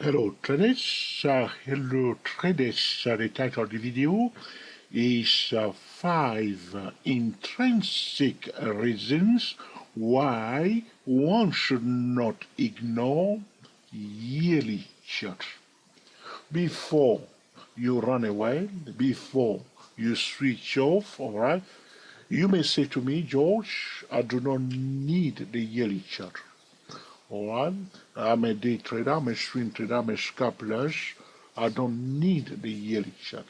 Hello traders, the title of the video is 5 intrinsic reasons why one should not ignore yearly charts. Before you run away, before you switch off, alright, you may say to me, George, I do not need the yearly chart. Alright, I'm a day trader, I'm a swing trader, I'm a scalper. I don't need the yearly chart.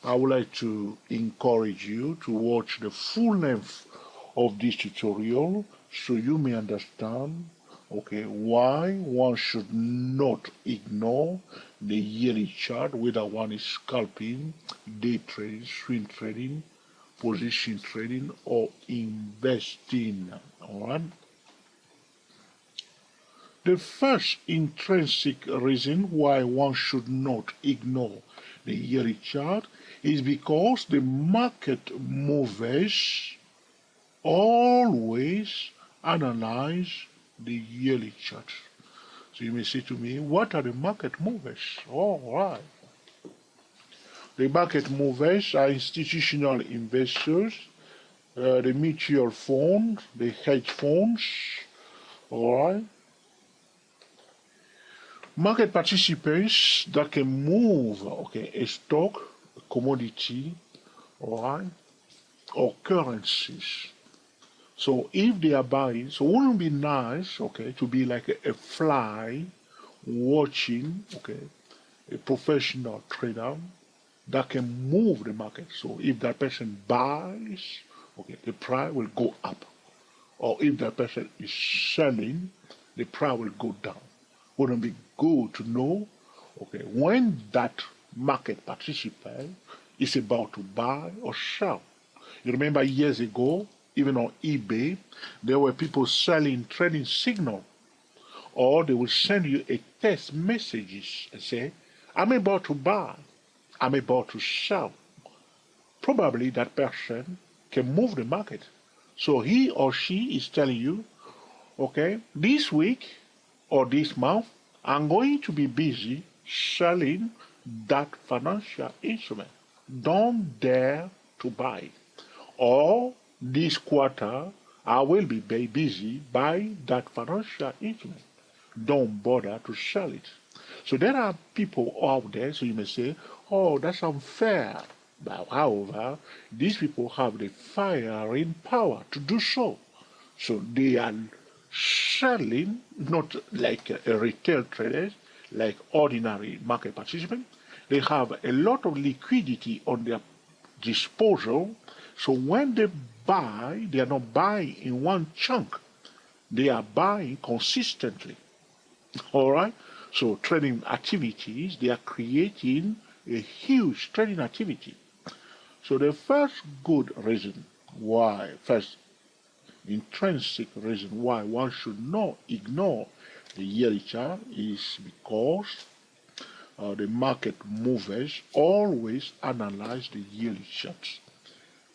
I would like to encourage you to watch the full length of this tutorial so you may understand, okay, why one should not ignore the yearly chart, whether one is scalping, day trading, swing trading, position trading, or investing. Alright. The first intrinsic reason why one should not ignore the yearly chart is because the market movers always analyze the yearly chart. So you may say to me, what are the market movers? All right. The market movers are institutional investors, the mutual funds, the hedge funds, all right. Market participants that can move, okay, a stock, a commodity, all right, or currencies. So if they are buying, so wouldn't it be nice, okay, to be like a fly watching, okay, a professional trader that can move the market. So if that person buys, okay, the price will go up. Or if that person is selling, the price will go down. Wouldn't it be good to know, okay, when that market participant is about to buy or sell? You remember years ago, even on eBay, there were people selling trading signal, or they will send you a text messages and say, I'm about to buy, I'm about to sell. Probably that person can move the market. So he or she is telling you, okay, this week or this month, I'm going to be busy selling that financial instrument. Don't dare to buy it. Or this quarter, I will be busy buying that financial instrument. Don't bother to sell it. So there are people out there, so you may say, oh, that's unfair. But however, these people have the firing power to do so. So they are selling, not like a retail traders, like ordinary market participants. They have a lot of liquidity on their disposal. So when they buy, they are not buying in one chunk. They are buying consistently. All right. So trading activities, they are creating a huge trading activity. So the first good reason why, first intrinsic reason why one should not ignore the yearly chart is because the market movers always analyze the yearly charts,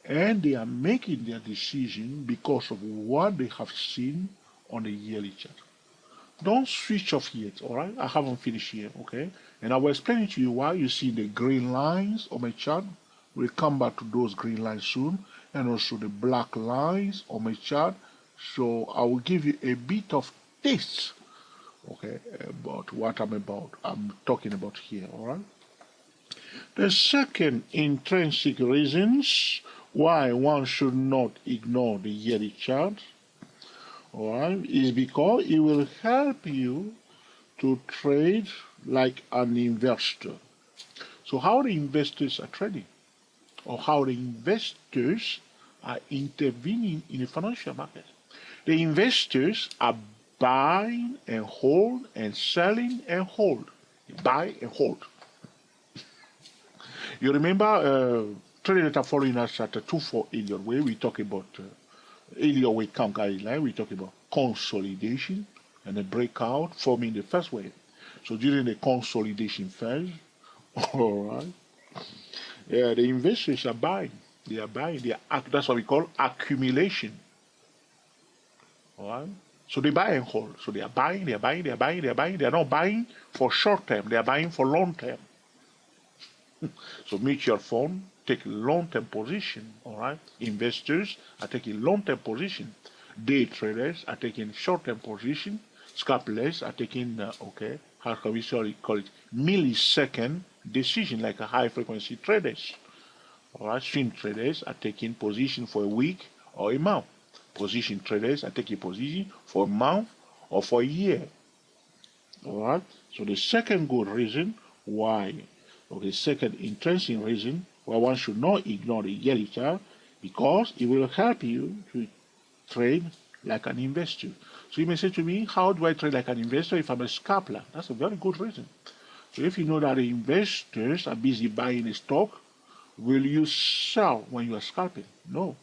and they are making their decision because of what they have seen on the yearly chart. Don't switch off yet, all right? I haven't finished here, okay? And I will explain to you why you see the green lines on my chart. We'll come back to those green lines soon, and also the black lines on my chart. So I will give you a bit of taste, okay, about what I'm talking about here, all right? The second intrinsic reasons why one should not ignore the yearly chart, all right, is because it will help you to trade like an investor. So how the investors are trading, or how the investors are intervening in the financial market. The investors are buying and hold and selling and hold. Buy and hold. You remember trading data following us at 2-4 Elliott way, we talk about Elliott way count guideline, we talk about consolidation and a breakout forming the first wave. So during the consolidation phase, all right, yeah, the investors are buying. They are buying. That's what we call accumulation. All right. So they buy and hold. So they are buying, they are buying, they are buying, they are buying. They are not buying for short term, they are buying for long term. So mutual fund take long-term position, all right? Investors are taking long-term position. Day traders are taking short-term position. Scalpers are taking, how can we call it, millisecond decision, like a high-frequency traders. All right, swing traders are taking position for a week or a month. Position traders are taking position for a month or for a year. All right. So the second good reason why, or the second intrinsic reason why one should not ignore the yearly chart, because it will help you to trade like an investor. So you may say to me, how do I trade like an investor if I'm a scalper? That's a very good reason. So if you know that the investors are busy buying a stock, will you sell when you are scalping? No.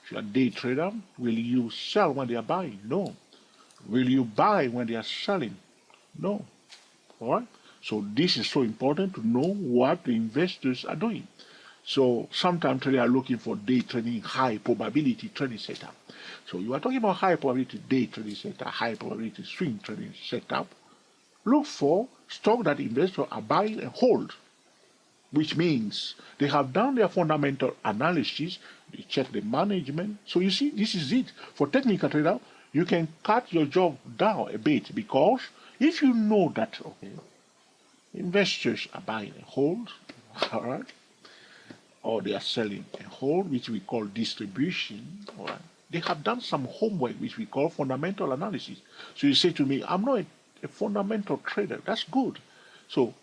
If you are a day trader, will you sell when they are buying? No. Will you buy when they are selling? No. All right? So this is so important to know what the investors are doing. So sometimes traders are looking for day trading, high probability trading setup. So you are talking about high probability day trading setup, high probability swing trading setup. Look for stock that investors are buying and hold, which means they have done their fundamental analysis, they check the management. So you see, this is it. For technical trader, you can cut your job down a bit, because if you know that, investors are buying and hold, all right, or they are selling and hold, which we call distribution, all right, they have done some homework, which we call fundamental analysis. So you say to me, I'm not a fundamental trader. That's good. So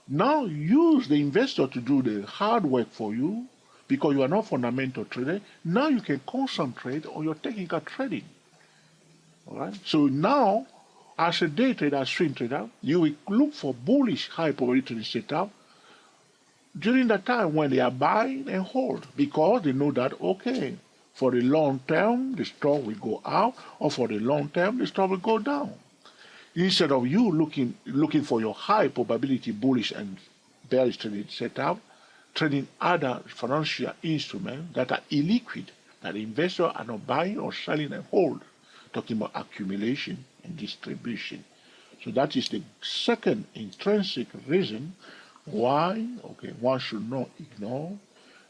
now use the investor to do the hard work for you, because you are not fundamental trader. Now you can concentrate on your technical trading. All right. So now, as a day trader, swing trader, you will look for bullish high probability setup during the time when they are buying and hold, because they know that, okay, for the long term the stock will go up, or for the long term the stock will go down. Instead of you looking for your high probability bullish and bearish trading setup, trading other financial instruments that are illiquid, that investors are not buying or selling and hold, talking about accumulation and distribution. So that is the second intrinsic reason why, one should not ignore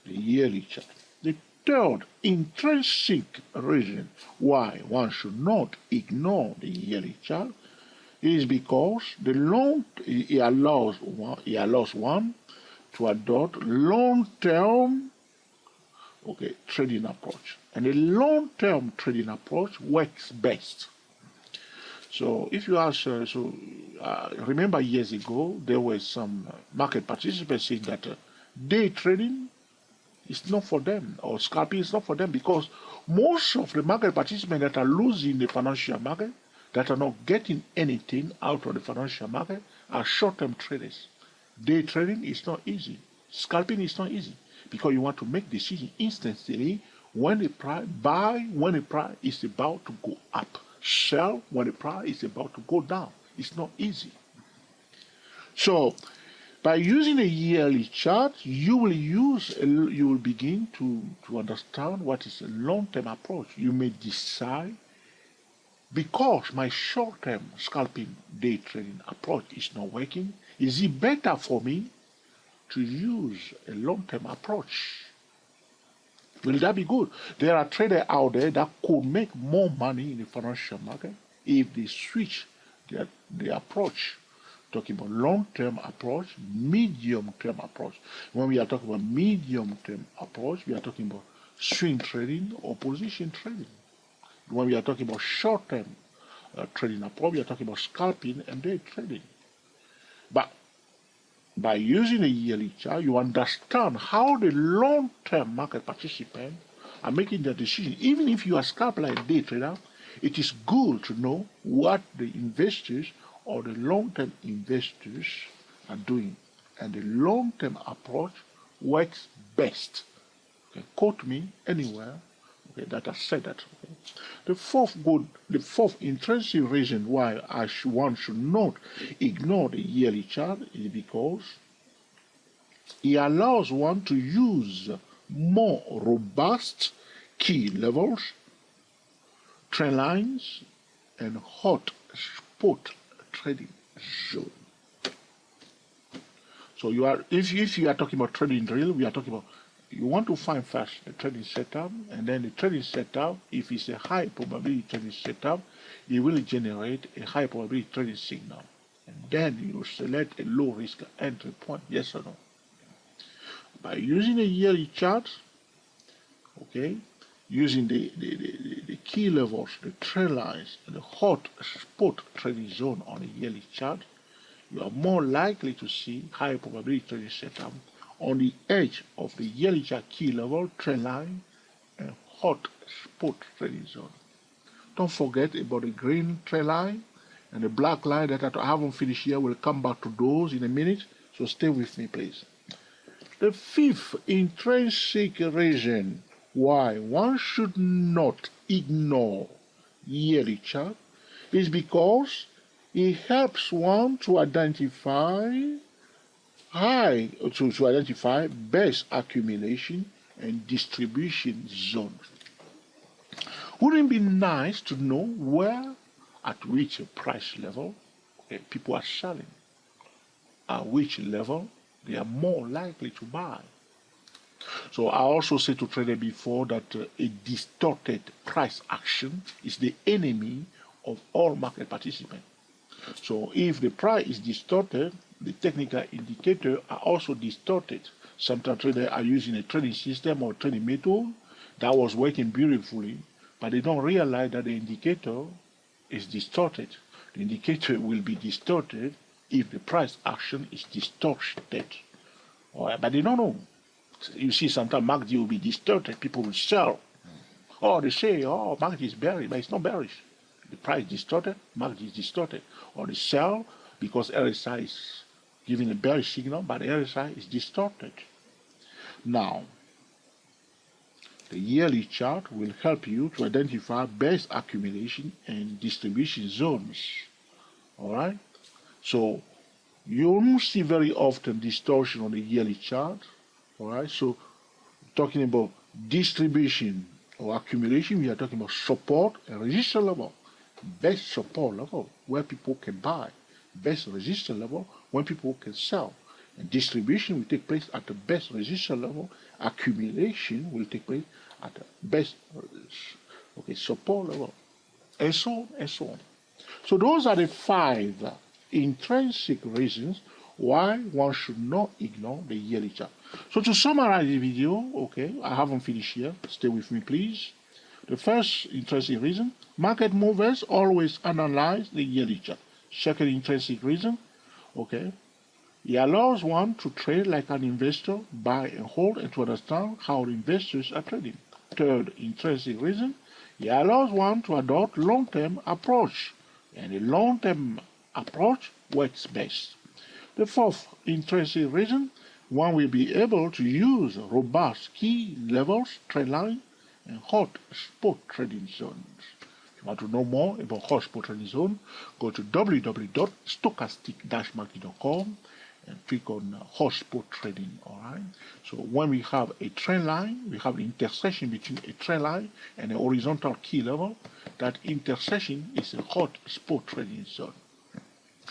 the yearly chart. The third intrinsic reason why one should not ignore the yearly chart is because it allows one to adopt long-term trading approach. And a long-term trading approach works best. So if you ask, remember years ago, there were some market participants saying that day trading is not for them, or scalping is not for them, because most of the market participants that are losing the financial market, that are not getting anything out of the financial market, are short-term traders. Day trading is not easy. Scalping is not easy, because you want to make decisions instantly when the price, buy when the price is about to go up, sell when the price is about to go down. It's not easy. So by using a yearly chart, you will begin to understand what is a long-term approach. You may decide, because my short-term scalping day trading approach is not working, is it better for me to use a long-term approach? Will that be good? There are traders out there that could make more money in the financial market if they switch their approach. Talking about long-term approach, medium-term approach. When we are talking about medium-term approach, we are talking about swing trading or position trading. When we are talking about short-term trading approach, we are talking about scalping and day trading. But by using a yearly chart, you understand how the long-term market participants are making their decision. Even if you are scalper like a day trader, it is good to know what the investors or the long-term investors are doing. And the long-term approach works best. Quote me anywhere that I said that. The fourth intrinsic reason why one should not ignore the yearly chart is because it allows one to use more robust key levels trend lines and hot spot trading zone. So if you are talking about trading drill, we are talking about, you want to find first the trading setup, and then the trading setup, if it's a high probability trading setup, it will generate a high probability trading signal. And then you select a low risk entry point, yes or no. By using a yearly chart, okay, using the key levels, the trend lines, and the hot spot trading zone on a yearly chart, you are more likely to see high probability trading setup on the edge of the yearly chart key level, trend line, and hot spot trading zone. Don't forget about the green trend line and the black line that I haven't finished here. We'll come back to those in a minute, so stay with me, please. The fifth intrinsic reason why one should not ignore yearly chart is because it helps one to identify best accumulation and distribution zones. Wouldn't it be nice to know where, at which price level, people are selling, at which level they are more likely to buy? So I also said to traders before that a distorted price action is the enemy of all market participants. So if the price is distorted, the technical indicators are also distorted. Sometimes traders are using a trading system or trading method that was working beautifully, but they don't realize that the indicator is distorted. The indicator will be distorted if the price action is distorted. But they don't know. You see, sometimes market will be distorted, people will sell. Or they say, oh, market is bearish, but it's not bearish. The price is distorted, market is distorted. Or they sell because RSI is giving a bearish signal, but the RSI is distorted. Now, the yearly chart will help you to identify best accumulation and distribution zones. All right? So, you won't see very often distortion on the yearly chart. All right? So, talking about distribution or accumulation, we are talking about support and resistance level. Best support level where people can buy, best resistance level when people can sell. And distribution will take place at the best resistance level. Accumulation will take place at the best support level, and so on and so on. So those are the 5 intrinsic reasons why one should not ignore the yearly chart. So to summarize the video, I haven't finished here. Stay with me, please. The first intrinsic reason, market movers always analyze the yearly chart. Second intrinsic reason, it allows one to trade like an investor, buy and hold, and to understand how the investors are trading. Third intrinsic reason, it allows one to adopt long-term approach, and the long-term approach works best. The fourth intrinsic reason, one will be able to use robust key levels, trend line, and hot spot trading zones. If you want to know more about hot spot trading zone, go to www.stochastic-market.com and click on hot spot trading. All right. So when we have a trend line, we have the intersection between a trend line and a horizontal key level. That intersection is a hot spot trading zone.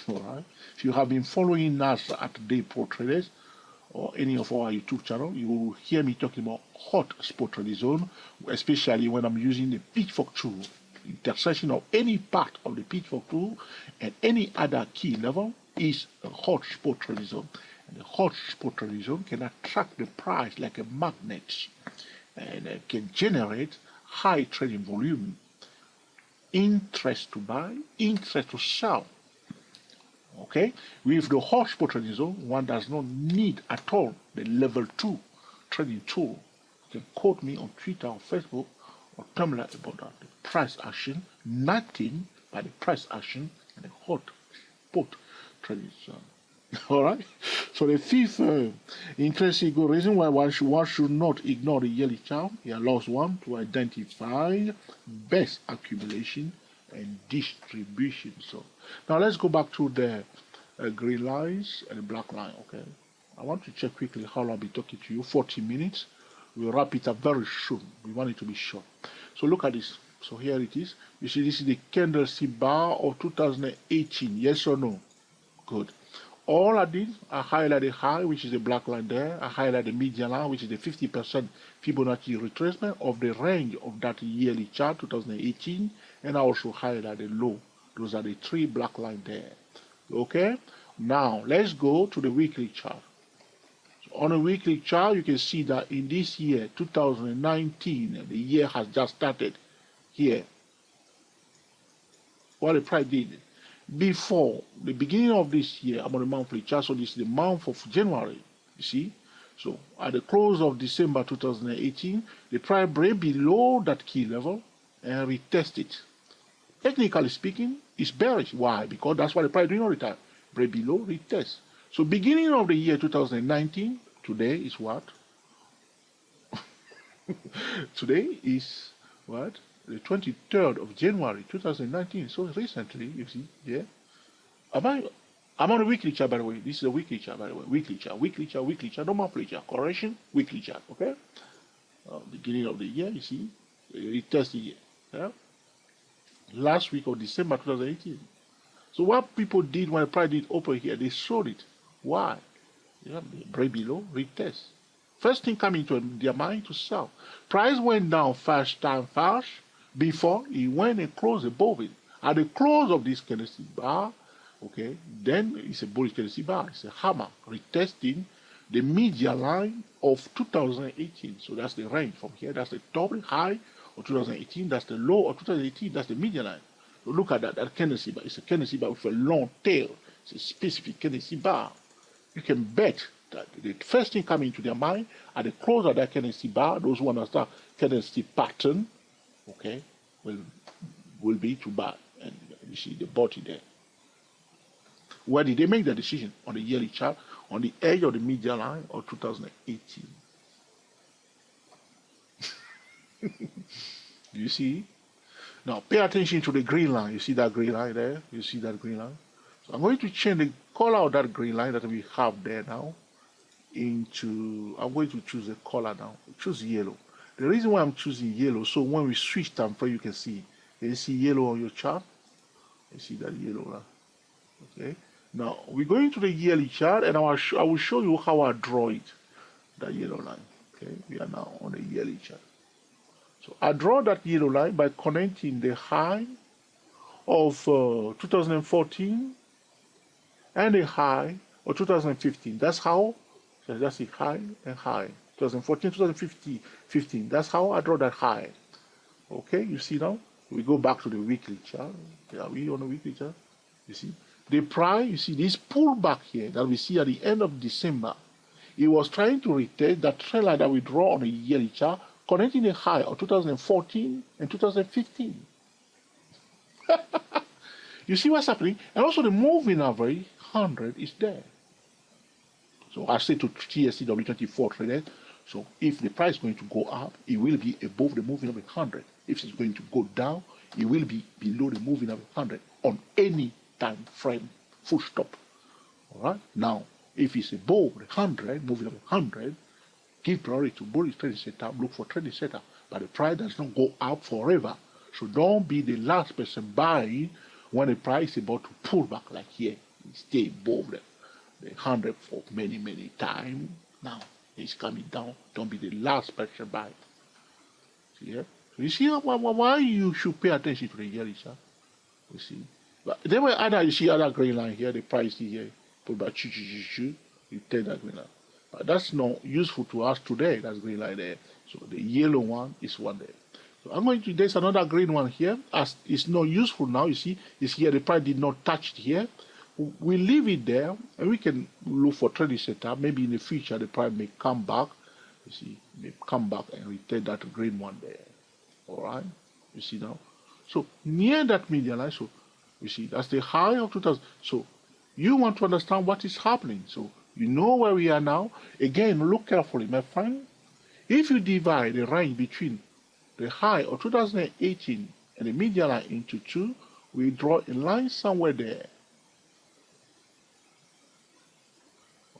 All right. If you have been following us at Day Pro Traders or any of our YouTube channel, you will hear me talking about hot spot trading zone, especially when I'm using the pitchfork tool. Intersection of any part of the pitchfork tool and any other key level is a hot spot trading zone. And the hot spot trading zone can attract the price like a magnet and can generate high trading volume, interest to buy, interest to sell. With the hot spot trading zone, one does not need at all the level 2 trading tool. You can quote me on Twitter or Facebook or Tumblr about that. The price action, nothing but the price action and the hot spot trading zone. All right. So the fifth intrinsic reason why one should not ignore the yearly chart, it allows one to identify best accumulation and distribution. So now let's go back to the green lines and the black line. I want to check quickly how I'll be talking to you. 40 minutes. We'll wrap it up very soon. We want it to be short. So look at this. So here it is. You see, this is the candlestick bar of 2018. Yes or no? Good. All I did, I highlight the high, which is the black line there. I highlight the median line, which is the 50% Fibonacci retracement of the range of that yearly chart, 2018. And I also highlight the low. Those are the three black lines there. Okay? Now, let's go to the weekly chart. So on a weekly chart, you can see that in this year, 2019, the year has just started here. What the price did before the beginning of this year, I'm on a monthly chart, so this is the month of January, you see. So at the close of December 2018, the price break below that key level and retest it. Technically speaking, it's bearish. Why? Because that's what the price doing all the time. Break below, retest. So beginning of the year 2019, today is what? Today is what? The 23rd of January 2019. So recently, you see, yeah. I'm on a weekly chart, by the way. This is a weekly chart, by the way. Weekly chart, no monthly chart. Correction, weekly chart, okay? Beginning of the year, you see, retest the year. Yeah? Last week of December 2018. So what people did when the price did open here, they sold it. Why? Yeah, break below, retest. First thing coming to their mind to sell. Price went down fast before it went and closed above it. At the close of this candlestick bar, okay, then it's a bullish candlestick bar. It's a hammer retesting the media line of 2018. So that's the range from here. That's the top high of 2018. That's the low of 2018. That's the media line. So look at that candlestick bar. It's a candlestick bar with a long tail. It's a specific candlestick bar. You can bet that the first thing coming to their mind at the close of that candlestick bar, those who understand candlestick pattern, okay, will be too bad. And you see the body there. Where did they make the decision? On the yearly chart, on the edge of the media line of 2018. You see? Now pay attention to the green line. You see that green line there? You see that green line? So I'm going to change the color of that green line that we have there now into, I'm going to choose a color now. Choose yellow. The reason why I'm choosing yellow, so when we switch time frame, you can see. Can you see yellow on your chart? You see that yellow now. Okay. Now we're going to the yearly chart, and I will show you how I draw it. That yellow line. Okay. We are now on the yearly chart. So I draw that yellow line by connecting the high of 2014 and the high of 2015. That's how. So that's the high and high. 2014, 2015. That's how I draw that high. Okay. You see now. We go back to the weekly chart. Are we on the weekly chart? You see. The price, you see this pullback here that we see at the end of December, it was trying to retest that trend line that we draw on a yearly chart, connecting the high of 2014 and 2015. You see what's happening? And also the moving average 100 is there. So I say to TSCW 24 traders, so if the price is going to go up, it will be above the moving average 100. If it's going to go down, it will be below the moving average 100 on any time frame, full stop. All right. Now, if it's above the 100, moving average 100, give priority to bullish trading setup. Look for trading setup, but the price does not go up forever. So don't be the last person buying when the price is about to pull back like here. Stay above the 100 for many times. Now it's coming down. Don't be the last person buying. See here? So you see why you should pay attention to the yearly chart. You see. But there were other, you see other green line here, the price here, put back you take that green line. But that's not useful to us today, that's green line there. So the yellow one is one there. So I'm going to, there's another green one here, as it's not useful now, you see, it's here, the price did not touch it here. We leave it there, and we can look for trading setup. Maybe in the future, the price may come back, you see, may come back and retain that green one there. All right, you see now. So near that median line, so you see, that's the high of 2000. So you want to understand what is happening. So you know where we are now. Again, look carefully, my friend. If you divide the range between the high of 2018 and the median line into two, we draw a line somewhere there.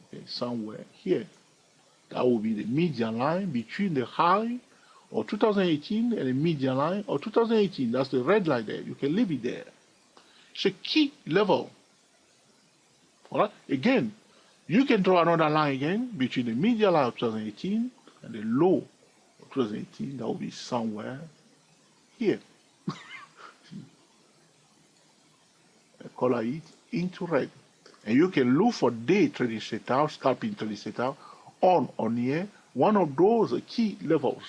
Okay, somewhere here. That will be the median line between the high or 2018 and a median line, or 2018, that's the red line there. You can leave it there. It's a key level. All right. Again, you can draw another line again between the median line of 2018 and the low of 2018. That will be somewhere here. Color it into red. And you can look for day trading setup, scalping trading setup on here, one of those key levels.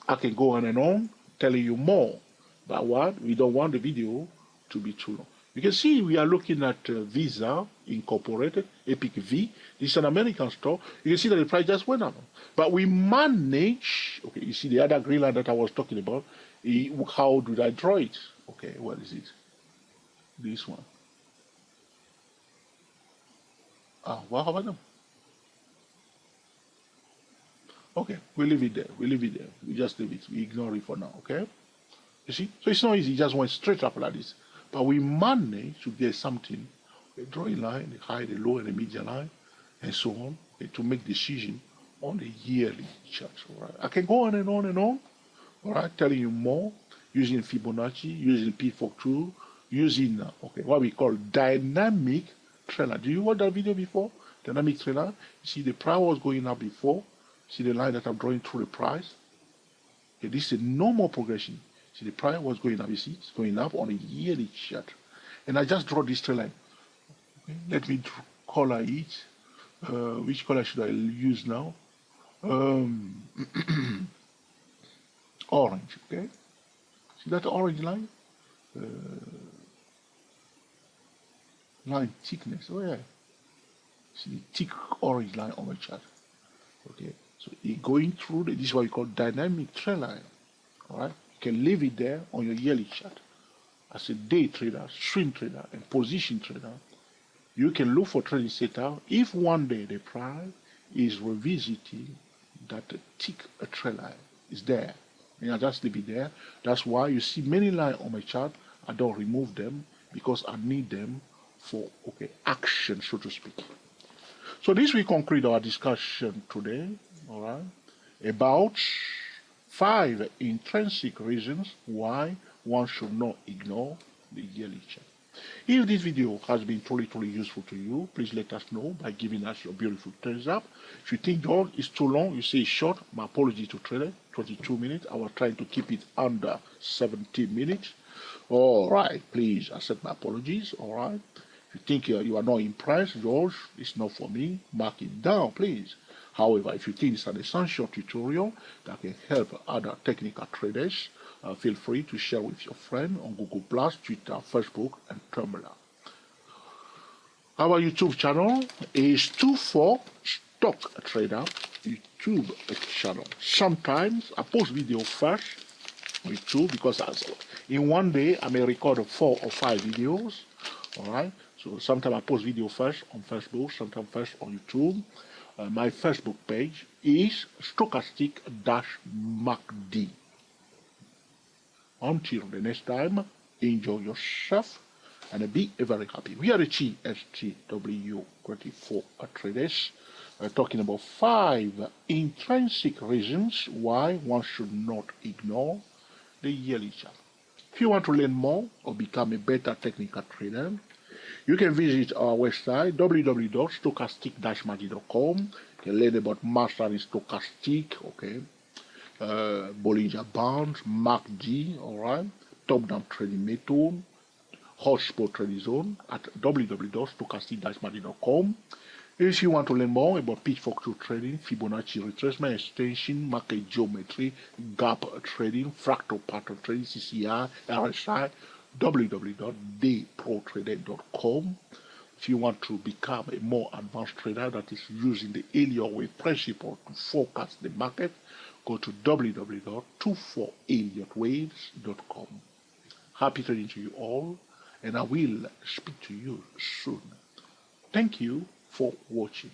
I can go on and on telling you more, but what? We don't want the video to be too long. You can see we are looking at Visa Incorporated, Epic V. This is an American store. You can see that the price just went up. But we manage, okay, you see the other green line that I was talking about. How did I draw it? Okay, what is it? This one. What have I done? Okay, we leave it there. We leave it there. We just leave it. We ignore it for now, okay? You see? So it's not easy. It just went straight up like this. But we managed to get something, a drawing line, the high, the low, and the median line, and so on, okay, to make decision on the yearly chart, all right? I can go on and on and on, all right, telling you more, using Fibonacci, using P42, using, okay, what we call dynamic trailer. Do you watch that video before? Dynamic trailer. You see the price was going up before. See the line that I'm drawing through the price? Okay, this is a normal progression. See the price was going up, you see, it's going up on a yearly chart. And I just draw this trend line. Okay, let me color it. Which color should I use now? Orange, okay? See that orange line? Line thickness, oh yeah. See the thick orange line on the chart. Okay, so it going through, this is what we call dynamic trend line. All right, you can leave it there on your yearly chart. As a day trader, swing trader, and position trader, you can look for trading setup. If one day the price is revisiting that thick trend line is there, and I just leave it there. That's why you see many lines on my chart. I don't remove them because I need them for action, so to speak. So this will conclude our discussion today, all right, about 5 intrinsic reasons why one should not ignore the yearly chart. If this video has been truly useful to you, please let us know by giving us your beautiful thumbs up. If you think dog is too long, you say it's short, my apology to trader, 22 minutes. I was trying to keep it under 17 minutes. All right, please accept my apologies, all right. If you think you are not impressed, George, it's not for me, mark it down, please. However, if you think it's an essential tutorial that can help other technical traders, feel free to share with your friend on Google+, Twitter, Facebook, and Tumblr. Our YouTube channel is 24 Stock Trader YouTube channel. Sometimes I post video first on YouTube because in one day I may record 4 or 5 videos. All right. So sometimes I post video first on Facebook, sometimes first on YouTube. My Facebook page is stochastic-MACD. Until the next time, enjoy yourself and be very happy. We are the GSTW24 traders talking about 5 intrinsic reasons why one should not ignore the yearly chart. If you want to learn more or become a better technical trader, you can visit our website www.stochastic-magic.com. You can learn about mastering stochastic, okay, Bollinger Bands, MACD, all right, top-down trading method, hotspot trading zone at www.stochastic-magic.com. If you want to learn more about pitch factor trading, Fibonacci retracement extension, market geometry, gap trading, fractal pattern trading, CCI, RSI, www.dayprotrader.com. If you want to become a more advanced trader that is using the Elliott wave principle to forecast the market, go to www.24elliottwaves.com. Happy trading to you all, and I will speak to you soon. Thank you for watching.